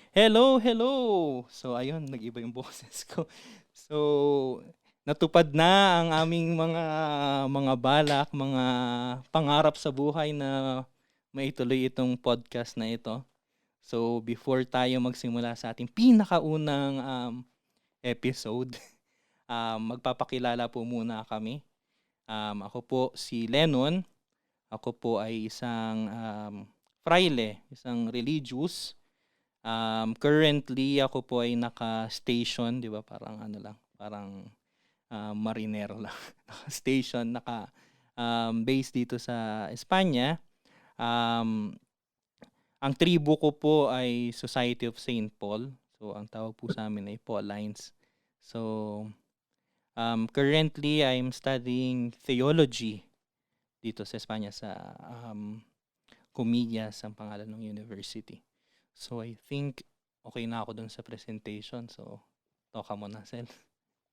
Hello, hello! So ayun, nag-iba yung boses ko. So, natupad na ang aming mga balak, mga pangarap sa buhay na maituloy itong podcast na ito. So, before tayo magsimula sa ating pinakaunang episode, magpapakilala po muna kami. Ako po si Lennon. Ako po ay isang fraile, isang religious. Currently ako po ay naka-station, 'di ba? Parang ano lang, parang mariner lang. Naka-station, based dito sa Espanya. Um, ang tribo ko po ay Society of Saint Paul. So ang tawag po sa amin ay Paulines. So currently I'm studying theology dito sa Espanya sa Comillas ang pangalan ng university. So I think okay na ako dun sa presentation. So, toka mo na, Sel.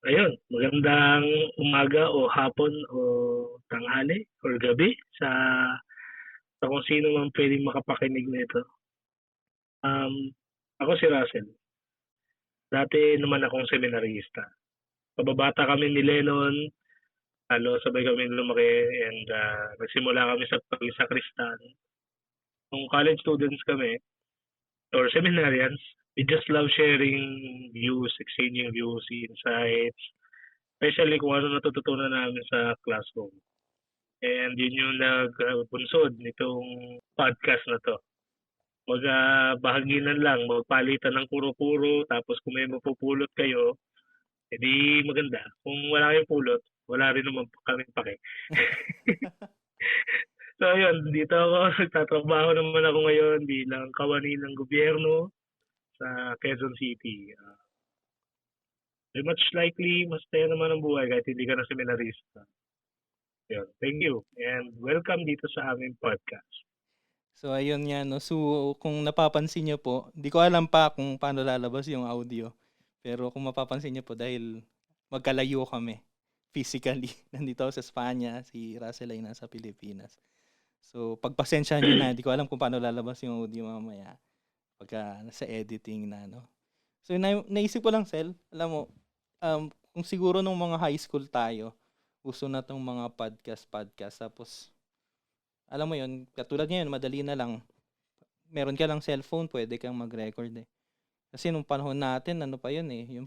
Ayun, magandang umaga o hapon o tanghali or gabi sa kung sino man pwedeng makapakinig nito. Ako si Russell. Dati naman akong seminarista. Pababata kami ni Lennon, sabay kami lumaki and nagsimula kami sa pag-sakristan. Nung college students kami, or seminarians, we just love sharing views, exchanging views, insights, especially kung ano natututunan namin sa classroom. And yun yung nagpunsod nitong podcast na to. Magbahaginan lang, magpalitan ng kuro-kuro, tapos kung may mapupulot kayo, edi maganda. Kung wala kayong pulot, wala rin naman kaming pake. So yun, dito ako, nagtatrabaho naman ako ngayon bilang kawani ng gobyerno sa Quezon City. Much likely, mas tayo naman ang buhay kahit hindi ka na seminarista. Yun, thank you. And welcome dito sa aming podcast. So, ayun nga, no. So, kung napapansin niyo po, hindi ko alam pa kung paano lalabas yung audio. Pero kung mapapansin niyo po, dahil magkalayo kami physically. Nandito ako sa Espanya, si Russell ay nasa Pilipinas. So, pagpasensyahan niyo na, hindi ko alam kung paano lalabas yung audio mamaya. Pagka nasa editing na, no. So, naisip ko lang, Sel, alam mo, kung siguro nung mga high school tayo, uso na tong mga podcast. Tapos, alam mo yun, katulad ngayon, madali na lang. Meron ka lang cellphone, pwede kang mag-record eh. Kasi nung panahon natin, ano pa yun eh, yung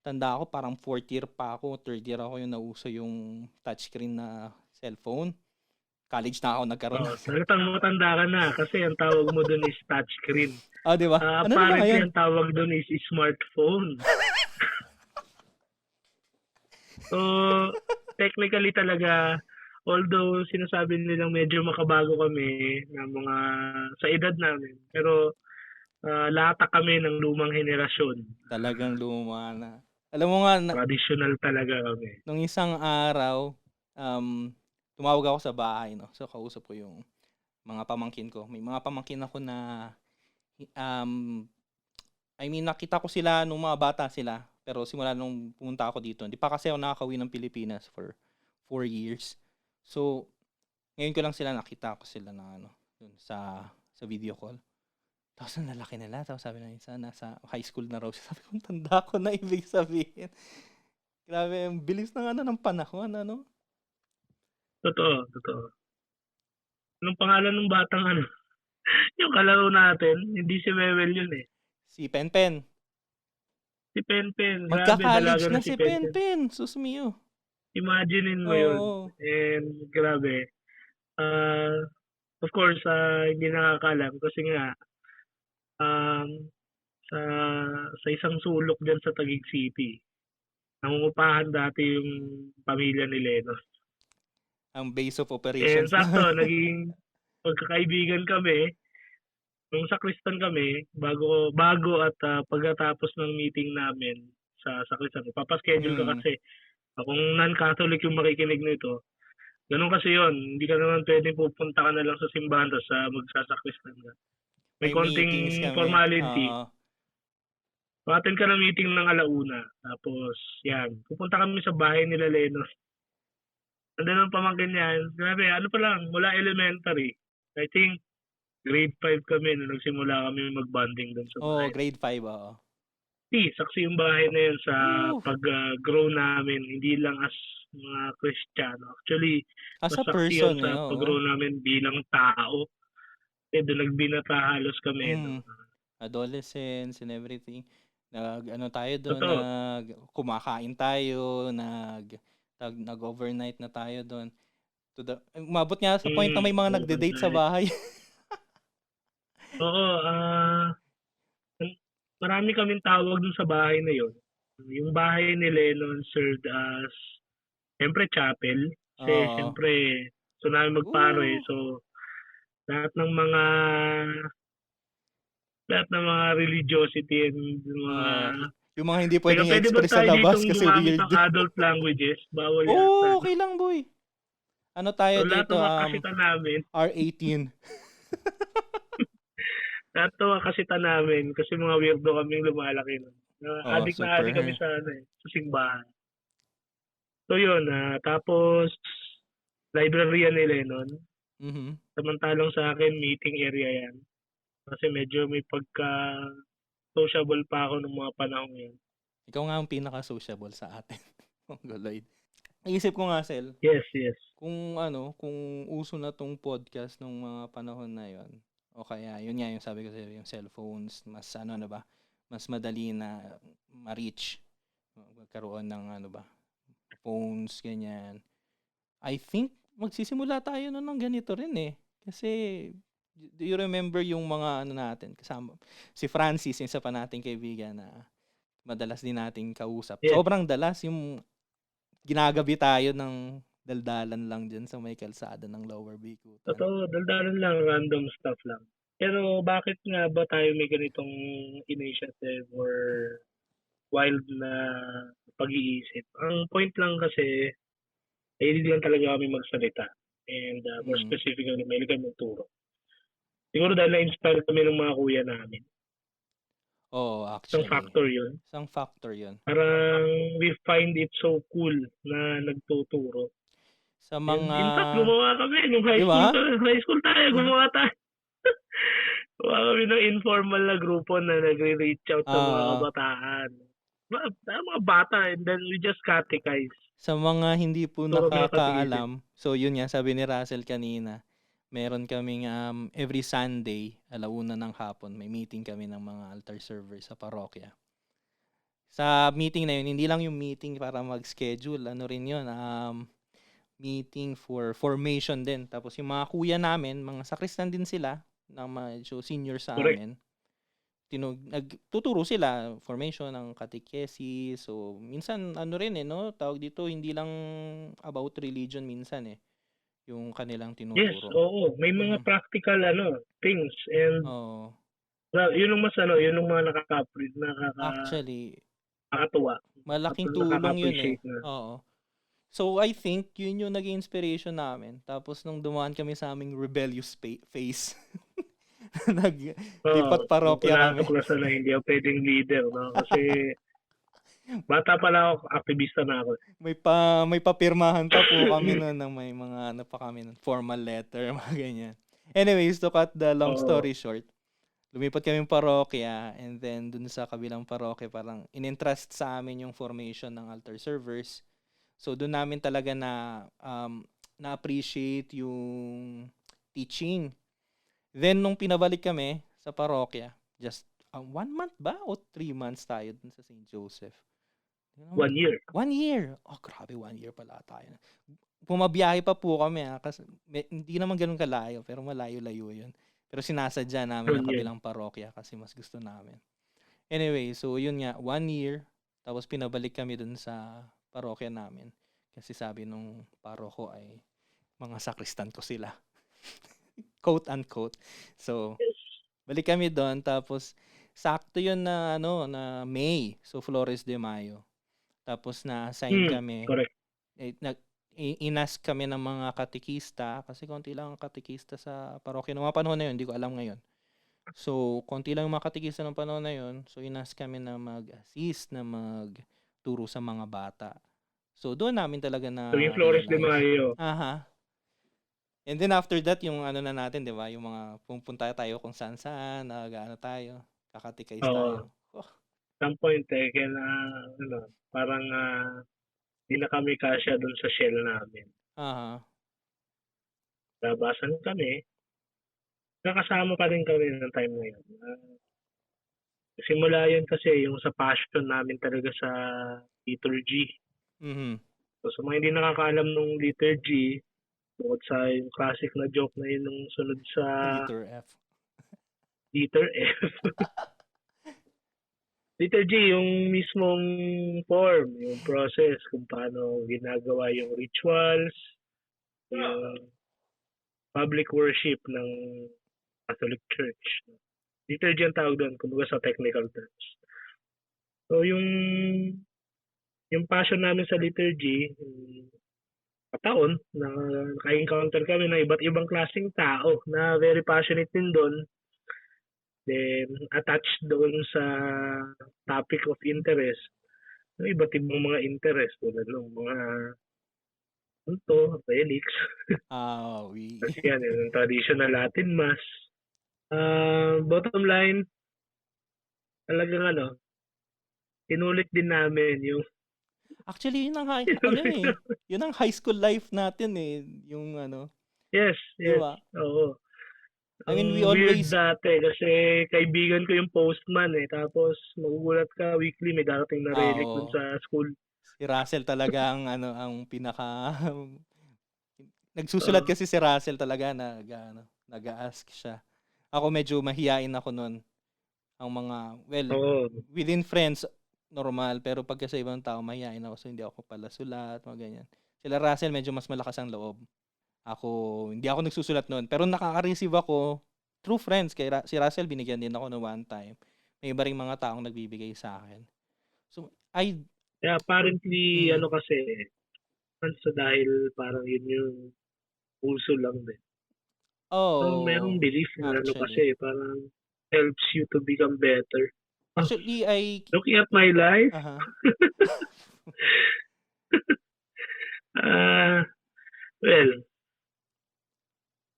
tanda ako, parang 4th year pa ako, 3rd year ako yung nauso yung touchscreen na cellphone. College na ako nagkaroon Oo, ng talagang matanda ka na kasi ang tawag mo dun is touchscreen. di ba? Ano na ba Apparently, ngayon? ang tawag dun is smartphone. So, technically talaga, although sinasabi nilang medyo makabago kami ng mga sa edad namin, pero lata kami ng lumang henerasyon. Talagang luma na. Alam mo nga, Traditional talaga kami. nung isang araw, tumawag ako sa bahay, no? So, kausap ko yung mga pamangkin ko. May mga pamangkin ako na, I mean, nakita ko sila nung mga bata sila. Pero simula nung pumunta ako dito, hindi pa kasi ako nakakauwi ng Pilipinas for 4 years. So, ngayon ko lang sila nakita ko sila na dun sa video call. Tapos ang lalaki nila. Tapos sabi na isa, nasa high school na raw siya. Sabi ko, tanda ko na ibig sabihin. Grabe, ang bilis ng ng panahon, ano? Totoo. Anong pangalan ng batang yung kalaro natin, hindi si Wewel yun eh. Si Penpen. Si Penpen, grabe, Magka-college dalaga na na si si Penpen. Penpen. Sus mio. Imaginein mo yun. Oo. And grabe. Of course, hindi nakakalam kasi nga, um, sa, sa isang sulok dyan sa Taguig City, nangungupahan dati yung pamilya ni Lenos. Ang base of And operations na. sakto, naging pagkakaibigan kami, nung sakristan kami, bago at pagkatapos ng meeting namin sa sakristan, papaschedule ka mm. kasi. Kung non-Catholic yung makikinig nito, ganun kasi yon. Hindi ka naman pwedeng pupunta ka na lang sa simbahan tapos magsasakristan ka. May May meetings konting kami. formality. Oo. Attend ka ng meeting ng alauna. Tapos, yan. Pupunta kami sa bahay nila Lenos. Nandun ang pamangkin niyan. Grabe, ano pa lang, mula elementary. I think grade 5 kami nung nagsimula kami mag-bonding doon sa Oo, bahay. grade 5, oo. Saksi yung bahay na yun sa Woo! pag-grow namin, hindi lang as mga Kristiyano. Actually, As mas a saksi yun person sa oo. pag-grow namin bilang tao. Doon nagbinata halos kami. Adolescence and everything. Nag-ano tayo doon, Totoo. kumakain tayo, nag-overnight na tayo doon. Umabot nga sa point na may mga nagde-date sa bahay. Oo, marami kaming tawag dun sa bahay na yun. Yung bahay ni Lennon served as, siyempre, chapel. Kasi, Oo. siyempre, so namin magparo eh. So, lahat ng mga religiosity and mga... yung mga hindi pwedeng Pwede ba i-express sa tayo labas ditong kasi gumamit weird. ng adult languages? Bawal Oo, yata. okay lang, boy. Ano tayo So, lahat dito? ng mga kasita namin, R18. lahat ng mga kasita namin, kasi mga weirdo kaming lumalaki nun. Adik na adik kami Super. sa simbahan. So yun, tapos library ni Lennon. Mhm. Samantalang sa akin, meeting area yan. Kasi medyo may pagka-sociable pa ako ng mga panahon yun. Ikaw nga ang pinaka-sociable sa atin. Mongoloid. Naisip ko nga, Sel, Yes. kung uso na tong podcast nung mga panahon na yon, o kaya yun nga yung sabi ko sa'yo, yung cellphones, mas mas madali na ma-reach, magkaroon ng phones, ganyan. I think magsisimula tayo nun ng ganito rin eh. Kasi do you remember yung mga natin kasama, si Francis, yung isa pa nating kaibigan na madalas din nating kausap. Yes. Sobrang dalas yung ginagabi tayo ng daldalan lang dyan sa may kalsada ng Lower Bikutan. Totoo, daldalan lang, random stuff lang. Pero bakit nga ba tayo may ganitong initiative or wild na pag-iisip? Ang point lang kasi, hindi lang talaga kami magsalita. And more specifically, may kami magturo. Siguro dahil na-inspire kami ng mga kuya namin. Oo, actually. Isang factor yun. Parang we find it so cool na nagtuturo. Sa mga... In fact, gumawa kami. Nung high school tayo, gumawa tayo. Gumawa kami ng informal na grupo na nagre-reach out sa mga kabataan. Mga bata, and then we just catechize. Sa mga hindi po nakakaalam, so yun nga, sabi ni Russell kanina, meron kaming every Sunday, 1:00 ng hapon, may meeting kami ng mga altar servers sa parokya. Sa meeting na yun, hindi lang yung meeting para mag-schedule, rin yun, meeting for formation din. Tapos yung mga kuya namin, mga sakristan din sila, na medyo senior sa amin, nagtuturo sila, formation ng catechesis. So, minsan, rin tawag dito, hindi lang about religion minsan yung kanilang tinuturo. Yes, oo. May mga practical things, and yun ang mas yun ang mga actually, nakakatuwa. Malaking tulong yun Oo. So, I think yun yung naging inspiration namin. Tapos nung dumaan kami sa aming rebellious phase, naglipat parokya kami. Natuklasan na hindi ako pwedeng leader, no? Kasi bata pala ako, aktivista na ako. May papirmahan pa po kami noon ng may mga pa kami nun, formal letter, mga ganyan. Anyways, to cut the long story short, lumipat kami parokya, and then dun sa kabilang parokya parang in-entrust sa amin yung formation ng altar servers. So doon namin talaga na-appreciate yung teaching. Then nung pinabalik kami sa parokya, just 1 month ba o 3 months tayo dun sa St. Joseph? 1 year. 1 year. Oh, grabe, 1 year pala tayo. Pumabiyahe pa po kami kasi hindi naman ganoon kalayo, pero malayo-layo yun. Pero sinasadya namin ang kabilang parokya kasi mas gusto namin. Anyway, so yun nga, 1 year. Tapos pinabalik kami dun sa parokya namin. Kasi sabi nung paroko ay mga sakristan ko sila. Quote unquote. So, balik kami doon. Tapos, sakto yun na, na May. So, Flores de Mayo. Tapos, na-assign kami. Correct. Inas kami ng mga katekista. Kasi konti lang ang katekista sa parokya. Noong mga panahon na yun, hindi ko alam ngayon. So, konti lang yung mga katekista ng panahon na yun. So, inas kami na mag-assist, na magturo sa mga bata. So, doon namin talaga na... So, yung Flores de Mayo. Aha. And then after that, yung ano na natin, 'di ba? Yung mga pupunta tayo kung saan-saan, nag-aano tayo, kakatikais Oo. tayo. Oh, Some point kaya na, parang, di na kami kasya dun sa shell namin. aha. Labasan kami, nakasama pa rin kami ng time na yun. Simula yun kasi yung sa passion namin talaga sa liturgy. Mhm. So, sa mga hindi nakakaalam nung liturgy, bukod sa yung classic na joke na yun nung sunod sa Liter F. letter F. Liturgy, yung mismong form, yung process, kung paano ginagawa yung rituals, yung public worship ng Catholic Church. Liturgy ang tawag doon, kumbaga sa technical terms. So, yung passion namin sa liturgy, kataon, na naka-encounter kami ng iba't ibang klaseng tao na very passionate din doon. Then, attached doon sa topic of interest, yung iba't ibang mga interest tulad ng mga punto, relics, Ah, we. kasi yan, yung traditional Latin Mass. Bottom line, talagang tinulik din namin yung Actually, yun ang ano eh. Yun ang high school life natin eh. Yung ano, yes, 'di yes, ba? oo. I Ang mean, we weird always dati kasi kaibigan ko yung postman eh. Tapos magugulat ka weekly may darating na relic dun oo. sa school. Si Russell talaga ang ano, ang pinaka nagsusulat Oo. kasi si Russell talaga ano, nag-a-ask siya. Ako medyo mahiyain ako noon. Ang mga, well, Oo. within friends, normal. Pero pagka sa ibang tao, mahihain ako. So, hindi ako pala sulat, mga ganyan. Sila Russell, medyo mas malakas ang loob. Ako, hindi ako nagsusulat noon. Pero nakaka-receive ako through friends. Kay si Russell, binigyan din ako no one time. May iba ring mga taong nagbibigay sa akin. So, Kaya apparently, mm, kasi, sa dahil parang yun yung uso lang din. So, merong oh, belief na actually. kasi, parang helps you to become better. Oh, Actually, looking at my life, aha. ah, well,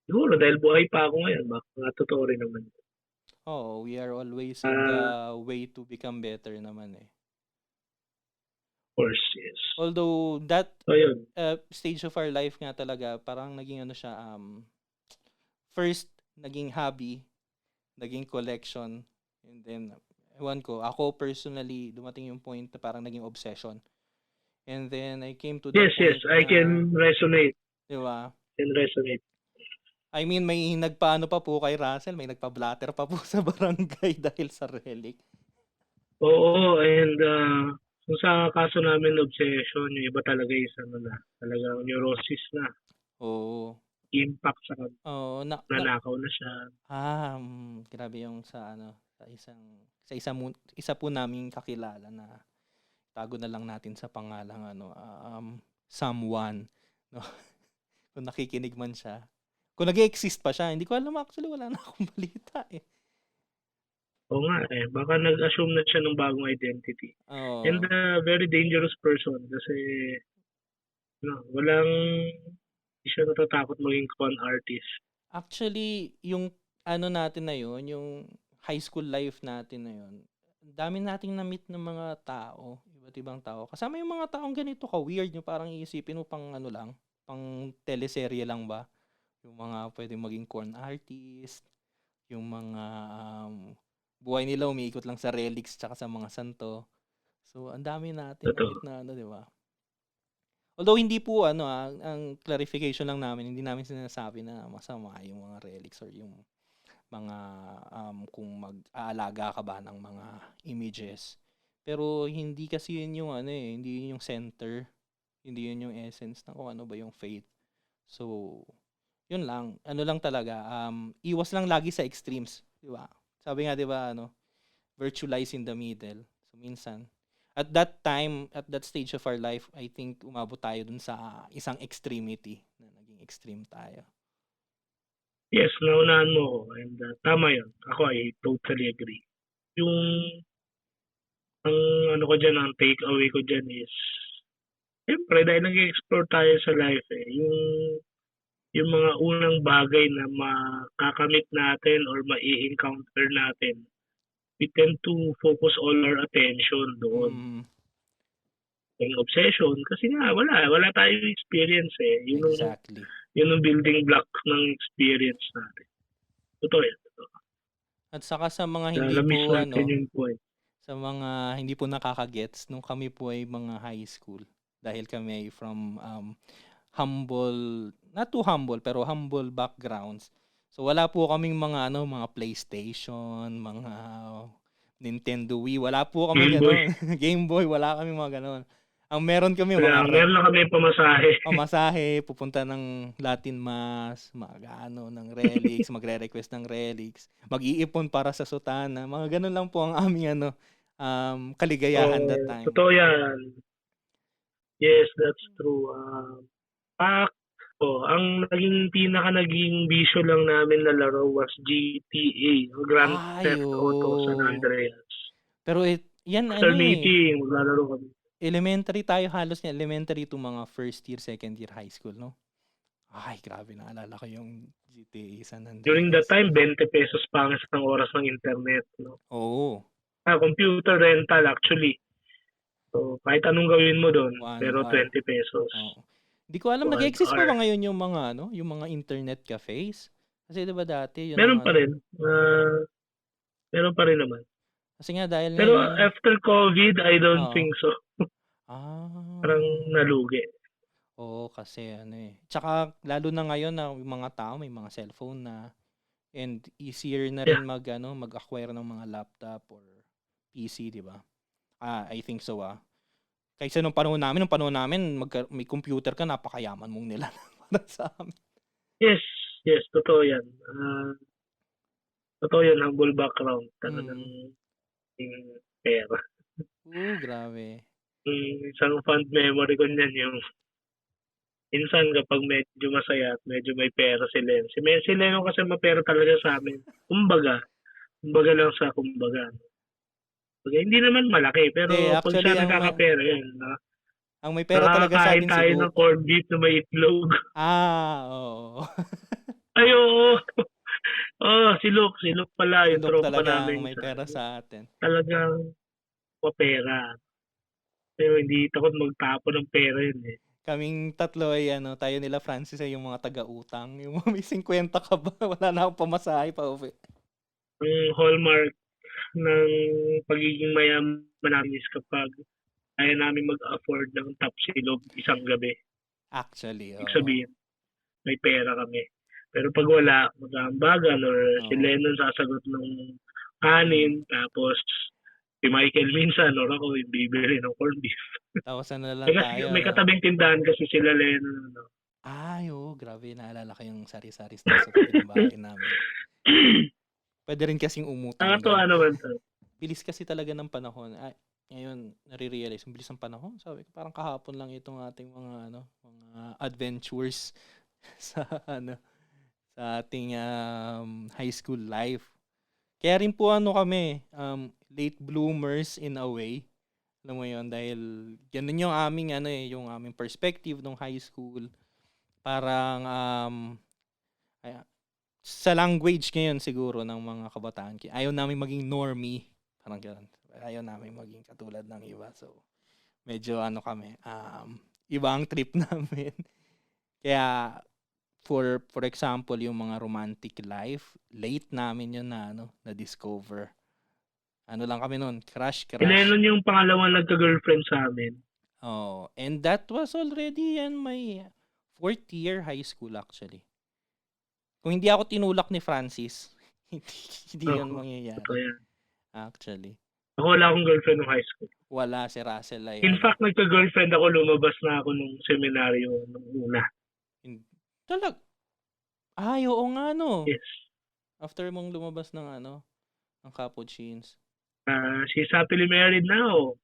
siguro dahil buhay pa ako ngayon, baka totoo rin naman. Oh, we are always in Ah, the way to become better naman eh. of course, yes. Although that So, yun. stage of our life nga talaga, parang naging ano siya, first, naging hobby, naging collection, and then, ewan ko, ako personally, dumating yung point na parang naging obsession. And then, I came to the Yes, yes, point I na, can resonate. di ba? Can resonate. I mean, may nagpaano pa po kay Russell, may nagpa-blatter pa po sa barangay dahil sa relic. Oo, and kung sa kaso namin obsession, yung iba talaga is talagang neurosis na. Oo. Impact sa Oo, nanakaw na siya. grabe yung sa ano, isa po naming kakilala na tago na lang natin sa pangalang ano, someone, no? Kung nakikinig man siya. Kung nag-exist pa siya, hindi ko alam actually, wala na akong balita eh. Oo nga baka nag-assume na siya ng bagong identity. And Oo. very dangerous person kasi walang hindi siya natatakot maging con artist. Actually, yung ano natin na yun, yung high school life natin na yun, ang dami nating na-meet ng mga tao, iba't ibang tao. Kasama yung mga taong ganito ka-weird, yung parang iisipin mo pang ano lang, pang teleserye lang ba? Yung mga pwedeng maging corn artist, yung mga buhay nila umiikot lang sa relics tsaka sa mga santo. So, ang dami nating na-meet Totoo. na ano, di ba? Although hindi po ano ang clarification lang namin, hindi namin sinasabi na masama yung mga relics or yung mga kung mag-aalaga ka ba ng mga images. Pero hindi kasi yun yung ano eh, hindi yun yung center, hindi yun yung essence ng kung ano ba yung faith. So, yun lang, ano lang talaga, iwas lang lagi sa extremes, di ba? Sabi nga 'di ba ano, virtue lies in the middle. So minsan at that time, at that stage of our life, I think umabot tayo dun sa isang extremity na naging extreme tayo. Yes, naunahan mo ako and tama yun. Ako, I totally agree. Yung ang ano ko dyan, ang take away ko dyan is siyempre dahil nag-explore tayo sa life yung yung mga unang bagay na makakamit natin or mai-encounter natin, we tend to focus all our attention doon. Mm, Yung obsession, kasi nga, wala tayong experience eh. exactly. Yun ang building block ng experience natin. Totoo yan. At saka sa mga Kaya hindi na-miss po natin yung point. sa mga hindi po nakakagets nung kami po ay mga high school dahil kami ay from humble, not too humble pero humble backgrounds. So wala po kaming mga mga PlayStation, mga Nintendo Wii, wala po kaming Game Boy. Game Boy, wala kaming mga ganon. Ang meron kami Meron lang kami pamasahe. pamasahe, pupunta ng Latin Mass, ng relics, magre-request ng relics, mag-iipon para sa sutana, mga ganun lang po ang aming kaligayahan that time. Totoo yan. Yes, that's true. Ang naging bisyo lang namin na laro was GTA, Grand Theft Auto San Andreas. Pero yan after meeting, maglalaro kami. Elementary tayo, halos elementary to mga first year, second year high school, no? Ay, grabe, naalala ko yung GTA San Andreas. During that time, 20 pesos pa ang isang oras ng internet, no? Oo. Computer rental actually. So, kahit anong gawin mo doon, pero 20 pesos. Oo. Hindi ko alam, nag-exist pa ba ngayon yung mga yung mga internet cafes? Kasi 'di ba dati yun meron pa rin. Meron pa rin naman. Kasi nga dahil pero after COVID, I don't think so. Parang nalugi. Oo, kasi Tsaka lalo na ngayon na yung mga tao may mga cellphone na and easier na rin mag-acquire ng mga laptop or PC, 'di ba? I think so. Kaysa nung panahon namin, may computer ka, napakayaman mong nila para sa amin. Yes, totoo yan. Totoo yan, humble background. Talagang pera. Grabe. Isang fond memory ko niyan yung minsan kapag medyo masaya at medyo may pera si Len. Si Leno kasi mapera talaga sa amin. Kumbaga lang sa kumbaga. Hindi naman malaki, pero pag siya nakakapera yun. Ang may pera talaga sa atin tayo ng corned beef na may itlog. Oo. Ay, oo. Si Luke pala, yung tropa namin. May pera sa atin. Talagang mapera. Pero hindi takot magtapon ng pera yun eh. Kaming tatlo ay tayo nila Francis ay yung mga taga-utang. Yung may 50 ka ba? Wala na akong pamasahe pa uwi. Ang hallmark ng pagiging mayaman namin is kapag kaya namin mag-afford ng top silog isang gabi. Actually, Ibig sabihin, may pera kami. Pero pag wala, mag-aambagan or si Lennon sasagot ng kanin, tapos si Michael minsan or ako yung bibili ng corned beef. Tawasan na lang tayo. May katabing tindahan kasi sila Lennon. Ay, grabe. Naalala ko yung sari-sari stores sa tabi ng bahay namin. Pwede rin kasing umutang. Naman to. Bilis kasi talaga ng panahon. Ngayon, nare-realize, bilis ng panahon. Sabi ko, parang kahapon lang itong ating mga adventures sa ating high school life. Kaya rin po kami, late bloomers in a way. Alam mo yun, dahil ganun yung aming yung aming perspective ng high school. Parang sa language ngayon siguro ng mga kabataan, ayaw namin maging normie, parang gano'n. Ayaw namin maging katulad ng iba. So medyo kami, iba ang trip namin. Kaya for example, yung mga romantic life, late namin yun na discover. Lang kami noon, crush. Lennon yung pangalawang nagka-girlfriend sa amin. And that was already in my 4th year high school actually. Kung hindi ako tinulak ni Francis, hindi yun mangyayari. Actually. Ako wala akong girlfriend ng high school. Wala, si Russell ay. In fact, nagka-girlfriend ako, lumabas na ako nung seminaryo nung una. Talag? Oo nga Yes. After mong lumabas ng ng Capuchins. She's happily married now.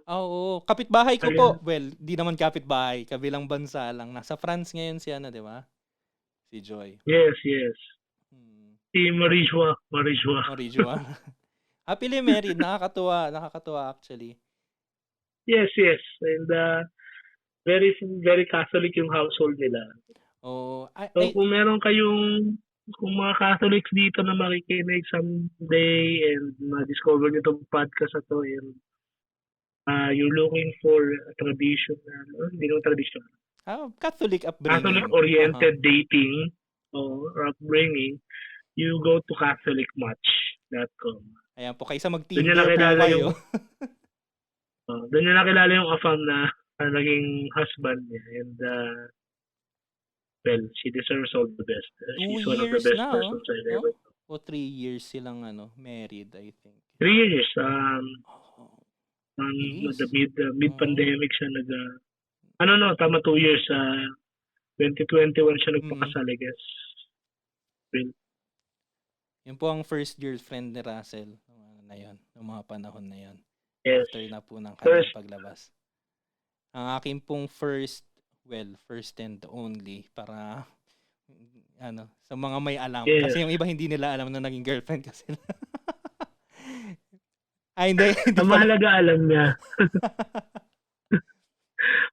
Oo, kapitbahay ko po. Well, di naman kapitbahay, kabilang bansa lang. Nasa France ngayon si di ba? Si Joy. Yes. Si Marijua. Happily married, nakakatuwa actually. Yes. And very very Catholic yung household nila. Oo, So kung meron kung mga Catholics dito na makikinig someday and ma-discover nyo itong podcast na to and you're looking for a traditional, hindi naman traditional, Catholic upbringing. Catholic-oriented dating or upbringing, you go to catholicmatch.com. Ayan po, kaysa Doon nyo mag-Tinder po nakilala kayo. doon nyo nakilala yung afam na naging husband niya and well, she deserves all the best. 2 She's one of the years best na, persons I've ever known. O 3 years silang married, I think. 3 years. Oh, The mid-pandemic siya tama 2 years. 2021 siya nagpakasal, I guess. Well, yun po ang first girlfriend ni Russell noong mga panahon na yun. yes. After na po ng kanyang paglabas. Ang akin pong first and only para sa mga may alam. Yes. Kasi yung iba hindi nila alam na naging girlfriend kasi. Ay, hindi. Mahalaga alam niya.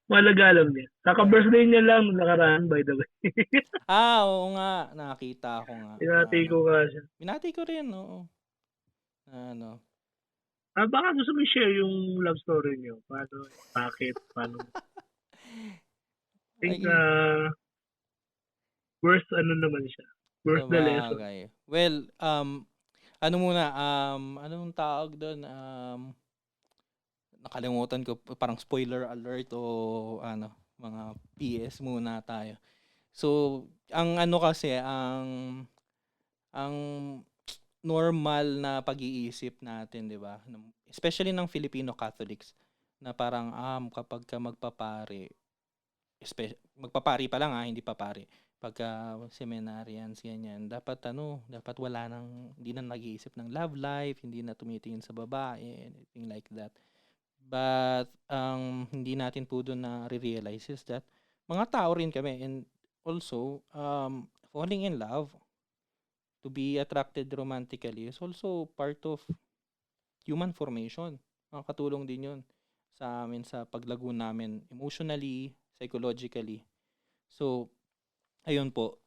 Mahalaga alam niya. Kaka-birthday niya lang nakaraan, by the way. Oo nga. Nakita ko nga. Binati ko nga siya. Binati ko rin, oo. Baka gusto mo share yung love story niyo. Paano? Bakit? Paano? I think worth naman siya. Worth the lesson. Well, anong tawag doon? Nakalimutan ko, parang spoiler alert o mga PS muna tayo. So, ang kasi, ang normal na pag-iisip natin, 'di ba? Especially ng Filipino Catholics na parang kapag ka magpapari pa lang hindi papari. Pagka seminarians ganyan, dapat wala hindi na nag-iisip ng love life, hindi na tumitingin sa babae, anything like that. But hindi natin po doon na realize is that mga tao rin kami, and also falling in love, to be attracted romantically is also part of human formation. Makakatulong din yun sa amin sa paglago namin emotionally, psychologically. So, ayun po.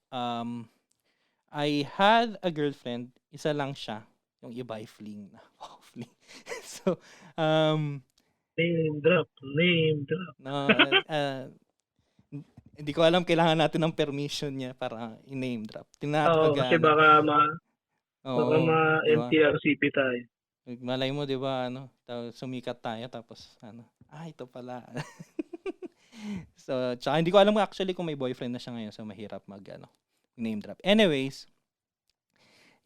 I had a girlfriend, isa lang siya. Yung iba ay fling na. Wow, fling. So, Name drop. hindi ko alam, kailangan natin ng permission niya para i-name drop. Kasi baka ma-NTRCP tayo. Malay mo, 'di ba, sumikat tayo tapos ito pala. So, tsaka hindi ko alam actually kung may boyfriend na siya ngayon, so mahirap name drop. Anyways,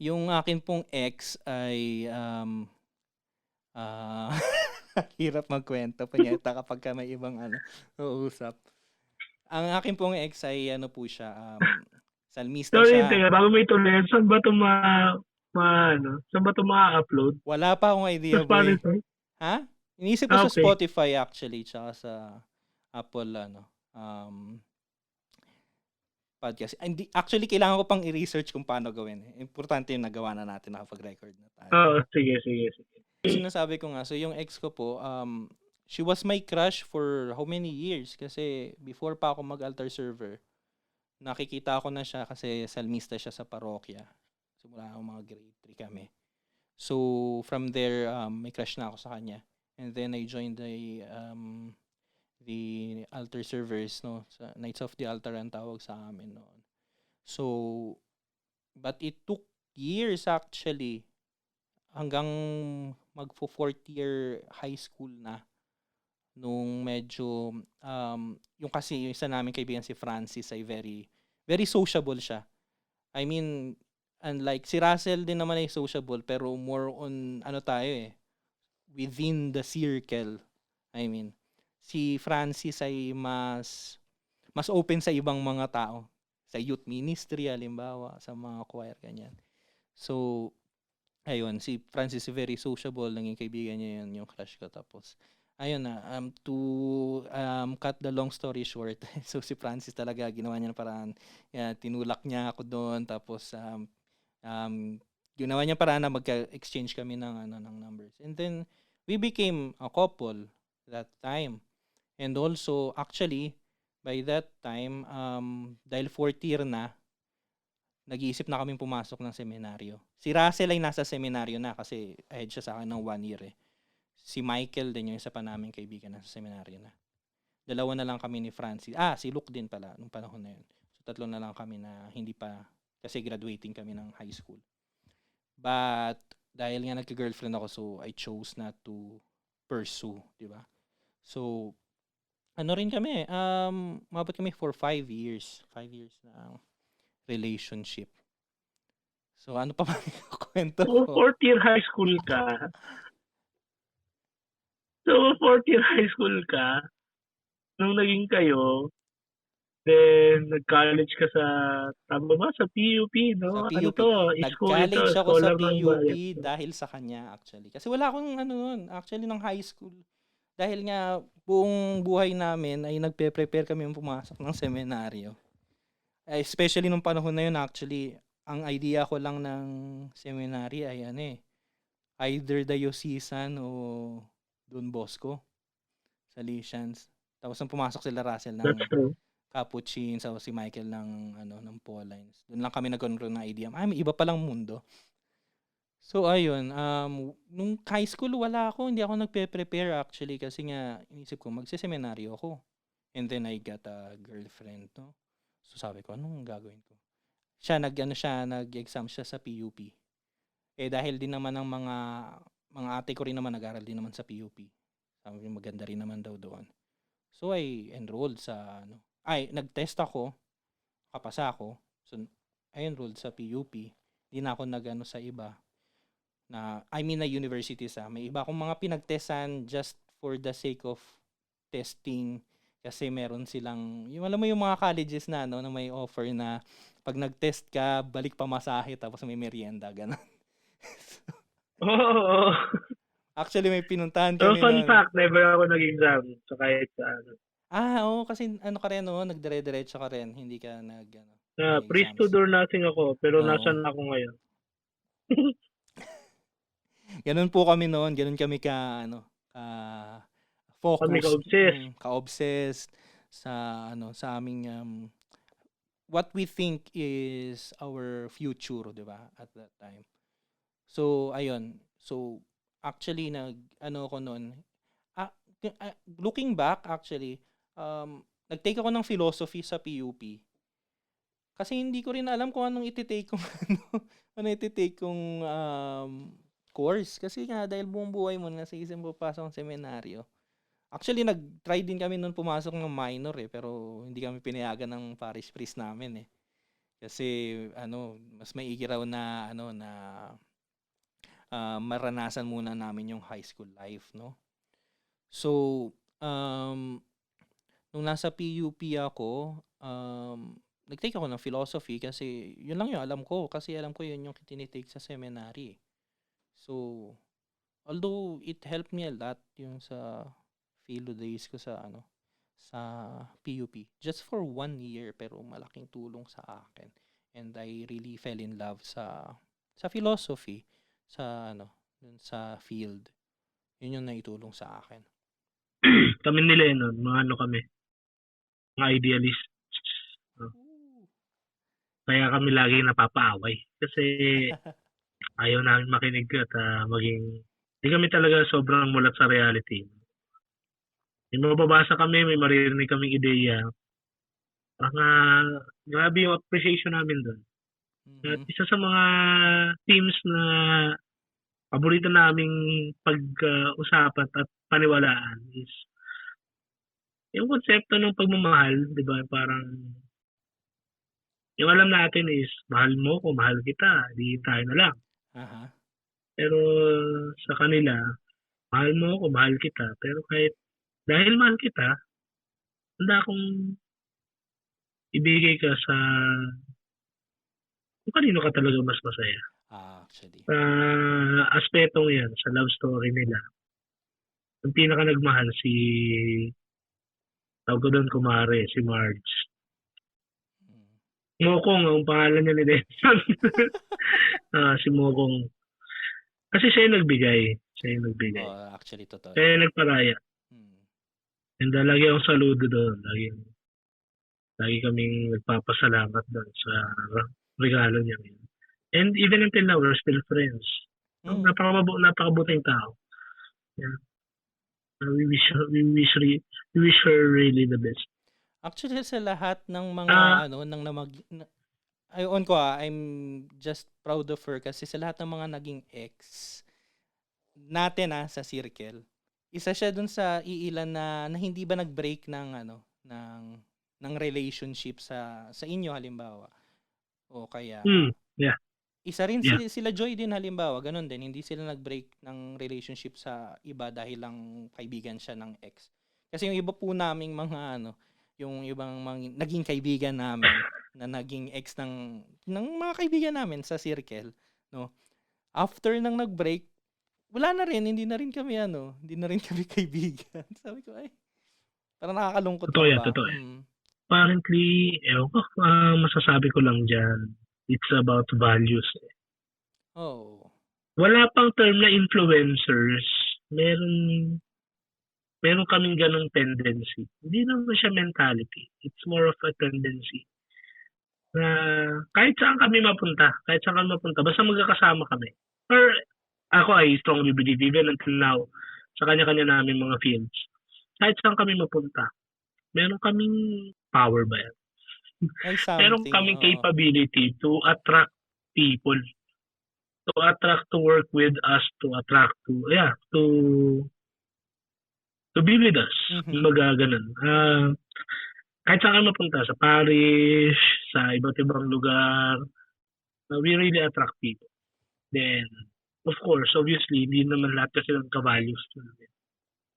yung akin pong ex ay hirap magkwento punyeta kapag ka may ibang uusap. Ang akin pong ex ay po siya, salmista siya. Sorry, bago mo ituloy, saan ba ito saan ba ito ma-upload? Wala pa akong idea, boy. Ha? Inisip ko sa Spotify actually, tsaka sa Apple, podcast. Actually, kailangan ko pang i-research kung paano gawin. Importante yung nagawa na natin, nakapag-record na tayo. Sige. Sinasabi ko nga, so yung ex ko po, she was my crush for how many years? Kasi before pa ako mag-altar server, nakikita ko na siya kasi salmista siya sa parokya. Simula ako mga grade 3 kami. So, from there, may crush na ako sa kanya. And then, I joined the altar servers, sa Knights of the Altar ang tawag sa amin noon. So, but it took years actually, hanggang magfo-4th year high school na, nung medyo, yung kasi yung isa namin kaibigan si Francis ay very, very sociable siya. I mean, unlike si Russell din naman ay sociable, pero more on, tayo within the circle. I mean, si Francis ay mas open sa ibang mga tao. Sa youth ministry, halimbawa, sa mga choir, ganyan. So, ayun, si Francis very sociable, naging kaibigan niya yun, yung crush ko. Tapos, ayun na, to cut the long story short, so si Francis talaga, ginawa niya na paraan, tinulak niya ako doon, tapos, ginawa niya paraan na magka-exchange kami ng numbers. And then, we became a couple that time. And also, actually, By that time, dahil fourth year na, nag-iisip na kaming pumasok ng seminaryo. Si Russell ay nasa seminaryo na kasi ahead siya sa akin ng 1 year eh. Si Michael din yung isa pa naming kaibigan nasa seminaryo na. Dalawa na lang kami ni Francis. Si Luke din pala nung panahon na yun. So, tatlo na lang kami na hindi pa, kasi graduating kami ng high school. But, dahil nga nagka-girlfriend ako, so I chose not to pursue, di ba? So, ano rin kami, mabot kami for 5 years. 5 years na relationship. So, ano pa ba yung kwento So, ko? fourth year high school ka. So, fourth year high school ka, nung naging kayo, then nag-college ka sa, tama ba? Sa PUP, Sa no? Ano PUP. to? School ito, Nag-college ako sa Scholar ng PUP Bayan. dahil sa kanya actually. Kasi wala akong ano nun, actually ng high school. Dahil nga buong buhay namin ay nagpe-prepare kami pumasok ng seminaryo. Especially nung panahon na yun actually, ang idea ko lang ng seminary ay either diocesan o Don Bosco, Salesians. Tapos nung pumasok sila Russell ng That's true. Capuchins, o si Michael ng Paulines. Doon lang kami nagkaroon ng idea. May iba palang mundo. So ayun, nung high school wala ako, hindi ako nagpe-prepare actually kasi nga inisip ko magseseminaryo ako. And then I got a girlfriend, no. So sabi ko, anong gagawin ko? Nag-exam siya sa PUP. Dahil din naman ng mga ate ko rin naman nag-aral din naman sa PUP. Sabi ko maganda rin naman daw doon. So I enrolled sa nag-test ako, kapasa ako. So I enrolled sa PUP. Hindi na ako nag-ano sa iba na universities may iba akong mga pinagtestan just for the sake of testing kasi meron silang alam mo yung mga colleges na na may offer na pag nag-test ka balik pamasahe tapos may merienda ganun. Oo. Actually may pinuntahan So, kami fun noon. fact, never ako nag-exam. So, kahit sa ano. Oo, kasi ka rin nagdire-diretso ka rin, hindi ka Priest nag-exams. to door nothing ako, pero Oo. nasan ako ngayon? Ganun po kami noon, ganun kami ka Kami focused, ka-obsessed. ka-obsessed sa aming what we think is our future, 'di ba? At that time. So ayun. So actually ako noon. Looking back actually, nag-take ako ng philosophy sa PUP. Kasi hindi ko rin alam kung anong iti-take kong course kasi nga dahil buong buhay mo nasa isip mo papasok ng seminaryo. Actually nag-try din kami noon pumasok ng minor pero hindi kami pinayagan ng parish priest namin Kasi mas maigi raw na maranasan muna namin yung high school life, no? So, nung nasa PUP ako, nag-take ako ng philosophy kasi yun lang yung alam ko kasi alam ko yun yung tinitake sa seminary. So, although it helped me a lot yung sa philo days ko sa PUP just for 1 year pero malaking tulong sa akin and I really fell in love sa philosophy dun sa field. Yun yung naitulong sa akin. Kami ni Lennon, mga kami. Mga idealists. Kaya kami lagi napapaaway. Kasi ayaw namin makinig at hindi kami talaga sobrang mulat sa reality. May mababasa kami, may maririnig kaming ideya. Grabe yung appreciation namin doon. At isa sa mga themes na paborito naming pag-usapan at paniwalaan is yung konsepto ng pagmamahal, di ba? Parang yung alam natin is mahal mo ko, mahal kita, di tayo na lang. Pero sa kanila, mahal mo ko, mahal kita. Pero kahit dahil mahal kita, handa akong ibigay ka sa kung kanino ka talaga mas masaya. Actually. Aspetong yan, sa love story nila. Ang pinaka nagmahal tawag ko doon kumare, si Marge. Mokong, ang pangalan niya ni Denson. Si Mokong. Kasi siya yung nagbigay. Actually, totoo. Siya yung nagparaya. And lagi akong saludo doon. Lagi kaming nagpapasalamat do'n sa regalo niya yun. And even until now, we're still friends. Mm. Napakabuting tao. Yeah. We wish her really the best. Actually, sa lahat ng Ah, mga ano, ayun ko I'm just proud of her kasi sa lahat ng mga naging ex natin sa circle, isa siya dun sa iilan na hindi ba nag-break ng ano, ng relationship sa inyo halimbawa. O kaya yeah, isa rin yeah. sila Joy din halimbawa, ganun din, hindi sila nag-break ng relationship sa iba dahil lang kaibigan siya ng ex. Kasi yung iba po naming mga ano, yung ibang naging kaibigan namin na naging ex ng mga kaibigan namin sa circle, no? After nang nag-break, wala na rin, hindi na rin kami kaibigan. Sabi ko, ay, parang nakakalungkot Totoo lang yan, ba? totoo yan. Apparently, ewan ko, masasabi ko lang dyan, it's about values. Oh. Wala pang term na influencers. Meron meron kaming ganong tendency. Hindi naman siya mentality. It's more of a tendency na kahit saan kami mapunta, basta magkakasama kami. Or ako, I strongly believe even until now, sa kanya-kanya namin mga films, kahit saan kami mapunta, meron kaming power ba yan? May Meron something, kaming oo. capability to attract people, to work with us, to be with us. Mhm. Kumbaga ganun. Kahit saan kami mapunta, sa parish, sa iba't ibang lugar, we really attract people. Then, of course, obviously, hindi naman lahat kasi ng ka-values namin.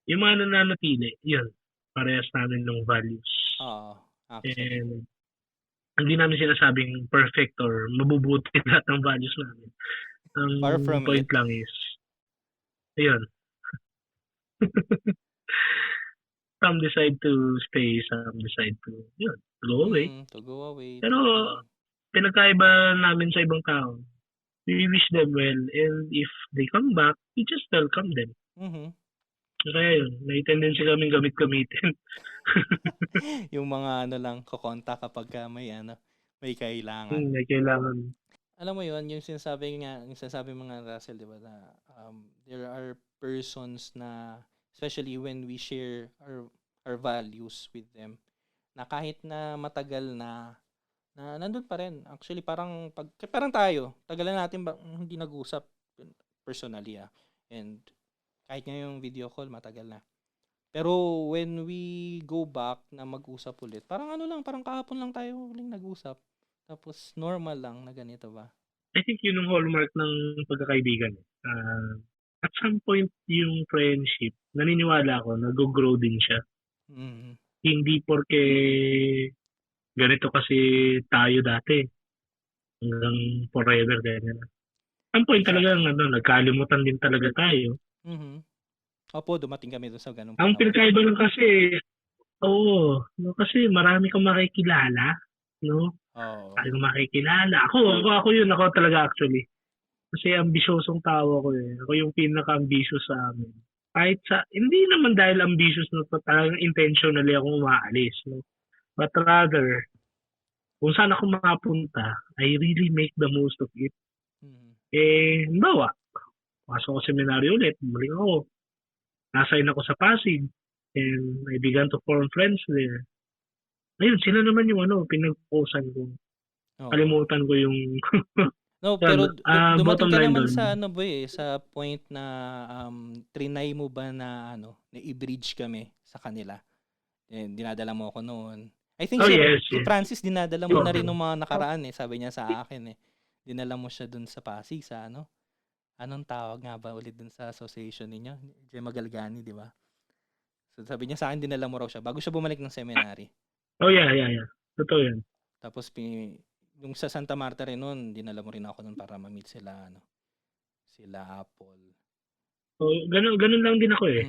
Yung mga nananatili, yun, parehas namin ng values. Oo, actually. And hindi namin sinasabing perfect or mabubuti lahat ng values namin. Ang Far from point it. lang is, ayun, some decide to stay, some decide to, yun, go away. To go away. Pero, pinagkaiba namin sa ibang tao, we wish them well, and if they come back, we just welcome them. Mhm. Kaya yun, may tendency kaming gamit-gamitin. Yung mga ano lang, kokonta kapag may kailangan. May kailangan. Alam mo yun, yung sinasabi mga Russell, di ba, na there are persons na, especially when we share our values with them, na kahit na matagal na nandun pa rin. Actually, parang tayo, tagalan natin hindi nag-usap personally And kahit nga yung video call, matagal na. Pero when we go back na mag-usap ulit, parang parang kahapon lang tayo uling nag-usap. Tapos normal lang na ganito ba? I think yun ang hallmark ng pagkakaibigan. At some point, yung friendship, naniniwala ako, nag-grow din siya. Mm. Hindi porke ganito kasi tayo dati, hanggang forever, ganyan. Ang point talaga, Exactly. nagkalimutan din talaga tayo. Mhm. Opo, dumating kami doon sa ganung Ang panahon. pinakaiba lang kasi, oo, no, kasi marami kang makikilala, no? Oo. Marami kang makikilala. Ako yun, ako talaga actually. Kasi ambisyosong tao ako eh. Ako yung pinaka-ambitious sa amin. Hindi naman dahil ambitious na talagang intentionally ako umaalis, no? But rather, kung saan ako makapunta, I really make the most of it. Mhm. Halimbawa, pasok ako seminaryo ulit, bumalik ako, nasign ako sa Pasig, and I began to form friends there. Ayun, sila naman yung pinag-posan ko. Oo. Kalimutan ko yung No, pero dumating bottom ka line naman doon. sa sa point na trinay mo ba na na i-bridge kami sa kanila. Dinadala mo ako noon. I think Oh yes, si yes. Francis dinadala mo na rin Oo. nung mga nakaraan sabi niya sa akin Dinala mo siya dun sa Pasig sa anong tawag nga ba ulit dun sa association ninyo? Gemma Galgani, di ba? So sabi niya sa akin dinala mo raw siya bago siya bumalik ng seminary. Oh yeah, yeah, yeah. Totoo yan. Tapos yung sa Santa Marta rin noon, dinala mo rin ako noon para ma-meet sila Apple. So, ganun lang din ako eh.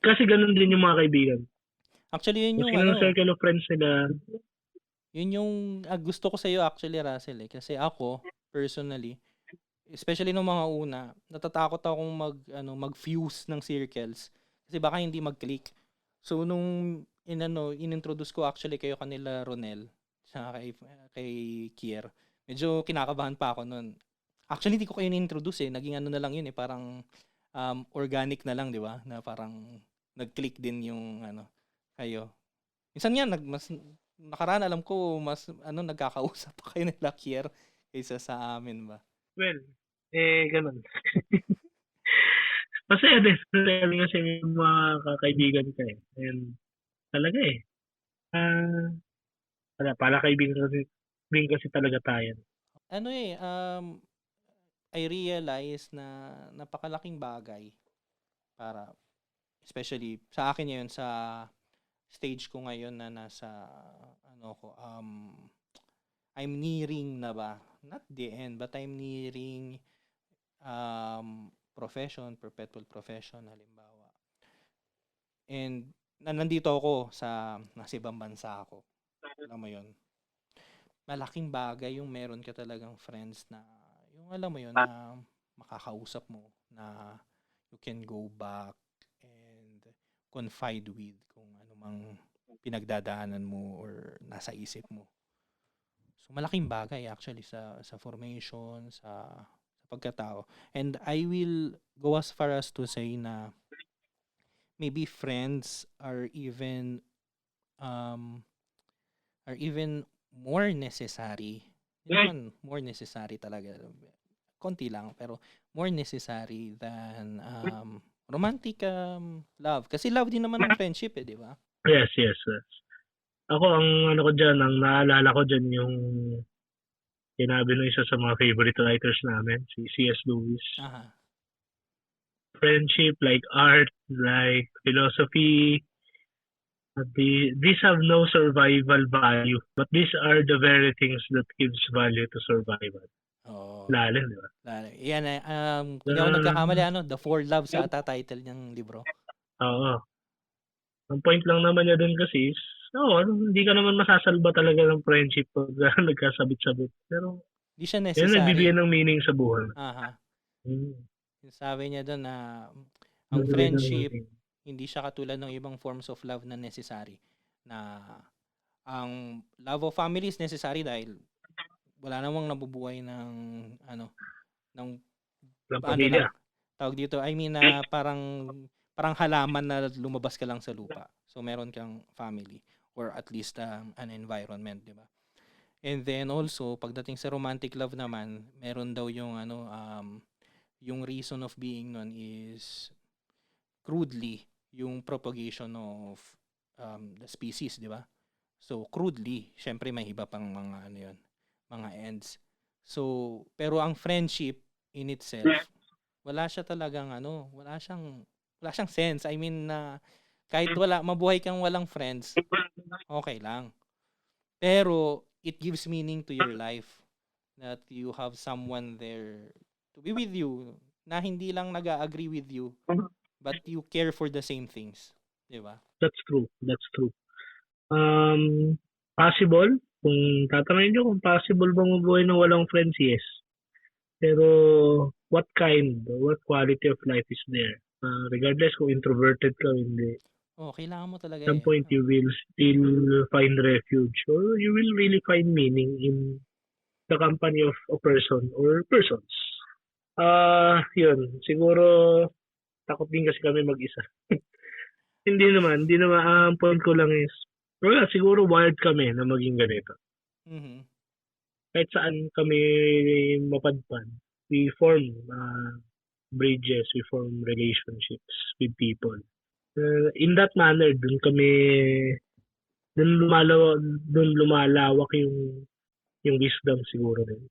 Kasi ganun din yung mga kaibigan. Actually, yun Kung yung sino ng circle of friends nila. yun yung gusto ko sa iyo actually, Russell kasi ako personally, especially nung mga una, natatakot akong mag-fuse ng circles kasi baka hindi mag-click. So nung inintroduce ko actually kayo kanila Ronel sa kay Kier. Medyo kinakabahan pa ako noon. Actually, hindi ko kayo ni-introduce eh. Naging ano na lang yun eh. Parang organic na lang, di ba? Na parang nag-click din yung kayo. Minsan nga, mas nakaraan alam ko, mas nagkakausap pa kayo nila Kier kaysa sa amin ba? Well, ganun. Masaya din. Masaya din kasi yung mga kakaibigan ko eh. And talaga eh. Para kaibigan kasi talaga tayo. I realize na napakalaking bagay para, especially sa akin ngayon sa stage ko ngayon na nasa I'm nearing na ba? Not the end, but I'm nearing perpetual profession halimbawa. And nandito ako nasa ibang bansa ako. Alam mo 'yon. Malaking bagay yung meron ka talagang friends na yung alam mo 'yon na makakausap mo, na you can go back and confide with kung ano mang pinagdadaanan mo or nasa isip mo. So malaking bagay actually sa formation, sa pagkatao. And I will go as far as to say na maybe friends are even more necessary. More necessary talaga. Konti lang pero more necessary than romantic love. Kasi love din naman ang friendship eh, di ba? Yes. Ako ang ko dyan, ang naalala ko dyan yung sinabi ng isa sa mga favorite writers namin, si C.S. Lewis. Aha. Friendship, like art, like philosophy, these have no survival value, but these are the very things that gives value to survival. Oo. Lalim, di ba? Lalim. Yan kung di ako nagkakamali, The Four Loves ata title ng libro. Oo. Ang point lang naman niya dun kasi is, hindi ka naman masasalba talaga ng friendship pag nagkasabit-sabit. Pero, hindi siya necessary. Yan nagbibigyan ng meaning sa buhay. Aha. Sabi niya doon na ang friendship, hindi siya katulad ng ibang forms of love na necessary. Na ang love of family is necessary dahil wala namang nabubuhay ng pamilya. Tawag dito, I mean parang halaman na lumabas ka lang sa lupa. So meron kang family or at least an environment, di ba? And then also pagdating sa romantic love naman, meron daw yung yung reason of being nun is crudely yung propagation of the species, di ba? So crudely, syempre may iba pang mga mga ends. So pero ang friendship in itself, wala siya talagang wala siyang sense. I mean kahit mabuhay kang walang friends, okay lang. Pero it gives meaning to your life that you have someone there to be with you na hindi lang nag-agree with you but you care for the same things, di ba? That's true. Possible, kung tatanungin nyo kung possible bang mabuhay na walang friends, yes. Pero what quality of life is there? Regardless kung introverted ka o hindi. Kailangan mo talaga. At some point you will still find refuge or you will really find meaning in the company of a person or persons. Yun. Siguro takot din kasi kami mag-isa. Hindi naman. Ang point ko lang is siguro wired kami na maging ganito. Mm-hmm. Kahit saan kami mapadpad, we form bridges, we form relationships with people. In that manner, dun lumalawak yung wisdom siguro din.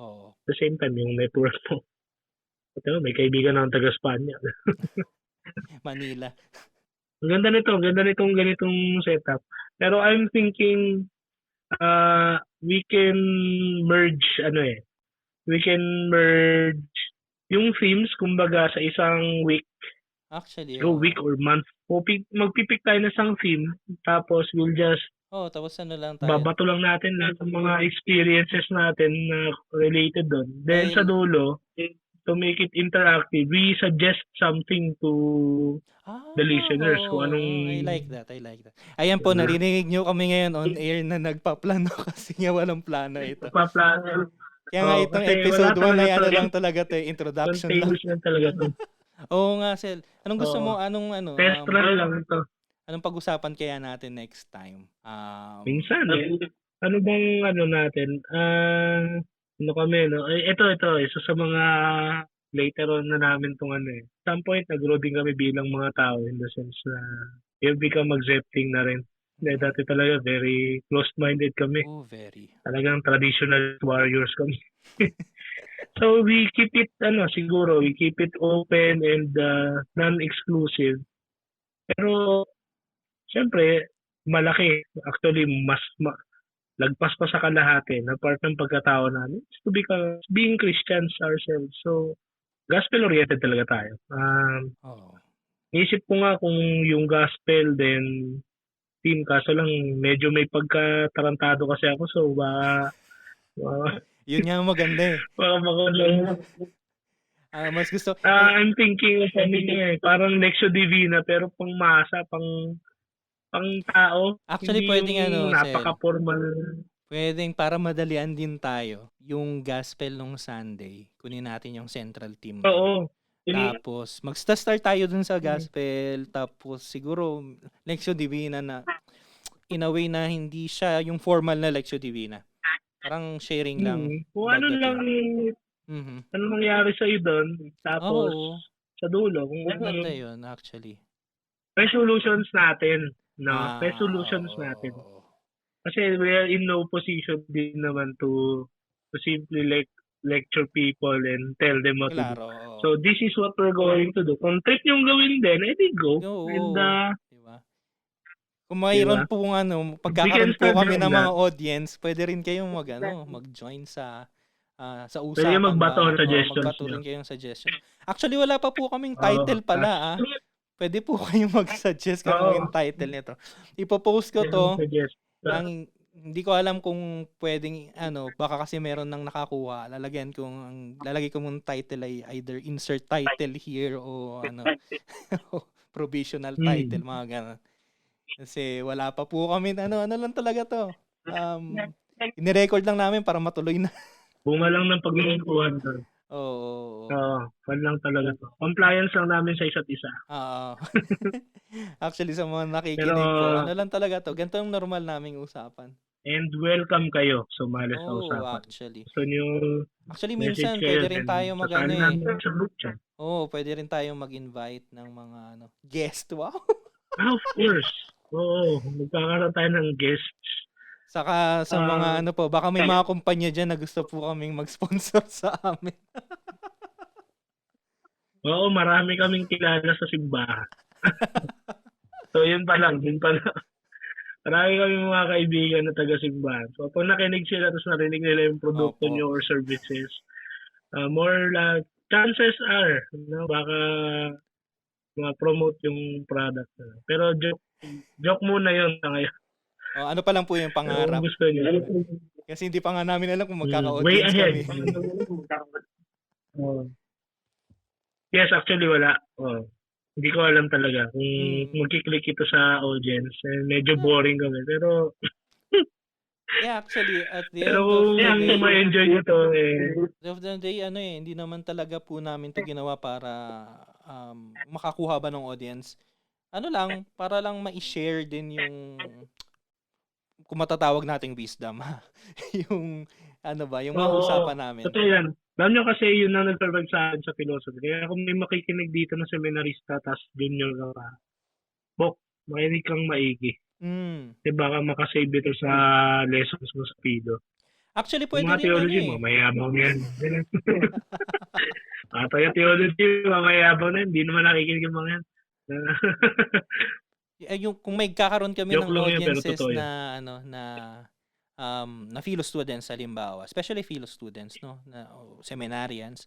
Oo. At the same time, yung network mo. May kaibigan ng taga-Spanya. Manila. Ang ganda nitong ganitong setup. Pero I'm thinking we can merge yung themes kumbaga sa isang week. Actually, week or month. Magpipick tayo ng isang theme tapos we'll just tapos lang tayo. Babato lang natin lahat ng mga experiences natin na related doon. Then sa dulo, to make it interactive, we suggest something to the listeners kung anong I like that. Ayan po, diba? narinig nyo kami ngayon on air na nagpaplano kasi nga walang plano ito. Paplano. Kaya nga itong kasi episode 1 wala ay ano talaga lang talaga to, introduction lang. spontaneous lang talaga to. Oo nga, Sel. Anong gusto mo? Test run lang ito. Anong pag-usapan kaya natin next time? Minsan ano bang natin? Ano kami, no? Ito, isa sa mga later on na namin tong some point, nag-grow din kami bilang mga tao in the sense na you've become accepting na rin. Dati talaga, very closed-minded kami. Oh, very. Talagang traditional warriors kami. So, we keep it, siguro, we keep it open and non-exclusive. Pero, syempre, malaki. Actually, lagpas pa sa kalahati na part ng pagkatao namin is to become being Christians ourselves. So, gospel-oriented talaga tayo. Naisip ko nga kung yung gospel then team, kaso lang medyo may pagkatarantado kasi ako, so yun nga maganda eh. Mas gusto. I'm thinking of parang Lectio Divina pero pang masa, pang tao. Actually, hindi pwedeng napaka-formal. Pwedeng para madalian din tayo, yung gospel nung Sunday, kunin natin yung central team. Oo. Tapos, mag-start tayo dun sa gospel, tapos siguro, Lectio Divina na, in a way na hindi siya yung formal na Lectio Divina. Parang sharing lang. Kung ano lang, ano nangyari sa'yo doon, tapos, sa dulo. Maganda yun, actually. Resolutions natin. No? Resolutions natin. Kasi we are in no position din naman to simply lecture people and tell them what to do. So this is what we're going to do. Kung trip yung gawin din, edi go. And diba? Kung mayroon po pagkakaroon po kami ng mga audience, pwede rin kayong mag-join sa usapan. Pwede magbato ng suggestions. Magpatuloy kayong suggestion. Actually, wala pa po kaming title pala. Pwede po kayong mag-suggest kung yung title nito. Ipopost ko to. Hindi ko alam kung pwedeng baka kasi meron nang nakakuha. Lalagay ko mong title ay either insert title here o provisional title, mga ganun. Kasi wala pa po kami ano lang talaga to. Ini-record lang namin para matuloy na. Bunga lang ng paglilingkuhan to. Oo. Fan lang talaga to. Compliance lang namin sa isa't isa. Oo. Actually, sa mga nakikinig po, lang talaga to. Ganito yung normal naming usapan. And welcome kayo sumali sa usapan. Actually, minsan pwede rin tayo pwede rin tayo mag-invite ng mga guest. Wow. Of course. Oo, magkakaroon tayo ng guests. Saka sa mga baka may mga kumpanya dyan na gusto po kaming mag-sponsor sa amin. Oo, marami kaming kilala sa simbahan. So, yun pa lang. Marami kaming mga kaibigan na taga-simbahan. So, kung nakinig sila tapos narinig nila yung produkto nyo or services, more like, chances are, baka ma-promote yung product. Pero joke muna yun sa ngayon. Ano pa lang po yung pangarap. Gusto niyo. Kasi hindi pa nga namin alam kung magkaka-audience kami. Yes, actually wala. Hindi ko alam talaga kung magkiklik ito sa audience. Medyo boring kami. Pero yeah, actually, at the end of the day, kung ma-enjoy nyo to, of the day, hindi naman talaga po namin to ginawa para makakuha ba ng audience. Para lang ma-share din yung kung matatawag nating wisdom. Yung yung mga usapan namin. Totoo yan. Alam nyo kasi yun ang nag-provide sa akin sa philosophy. Kaya kung may makikinig dito na seminarista tas junior ka pa, makinig kang maigi. Kasi baka makasave ito sa lessons mo sa PIDO. Actually, pwede rin theology mo, mayabang yan. Tayo theology, mayabang na yan. Hindi naman nakikinig yung mga yan. Yung kung may kakaroon kami ng audiences na philo students halimbawa, especially philo students na seminarians,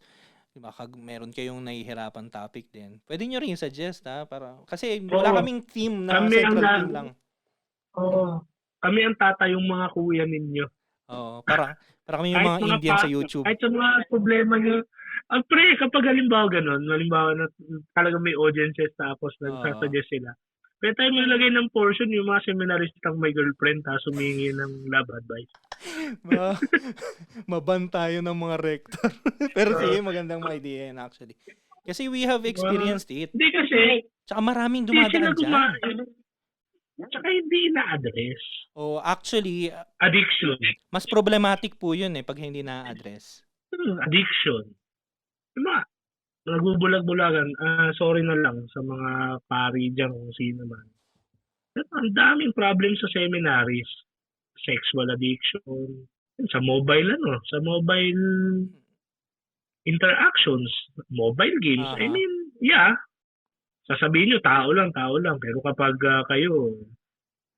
baka meron kayong nahihirapan topic din. Pwede niyo rin suggest para kasi wala kaming team na central team lang. Kami ang tatayong mga kuya ninyo. Para kami yung mga Indian sa YouTube. Kahit sa mga problema niyo, Pre, kapag halimbawa ganun, halimbawa na talagang may audiences tapos Oo. nagsasuggest sila, pwede tayo maglagay ng portion yung mga seminaristang may girlfriend tapos humingi ng love advice. Ma maban tayo ng mga rector. Pero sige, magandang idea yan actually. Kasi we have experienced it. Hindi kasi, Tsaka maraming hindi sila dumadaan dyan. tsaka hindi na-address. Oh, actually, Addiction. mas problematic po yun pag hindi na-address. Addiction. Yung mga nagbubulag-bulagan, sorry na lang sa mga pari dyan kung sino man. Pero ang daming problem sa seminaries. Sexual addiction. Sa mobile interactions, mobile games. I Aha. mean, yeah. Sasabihin nyo, tao lang. Pero kapag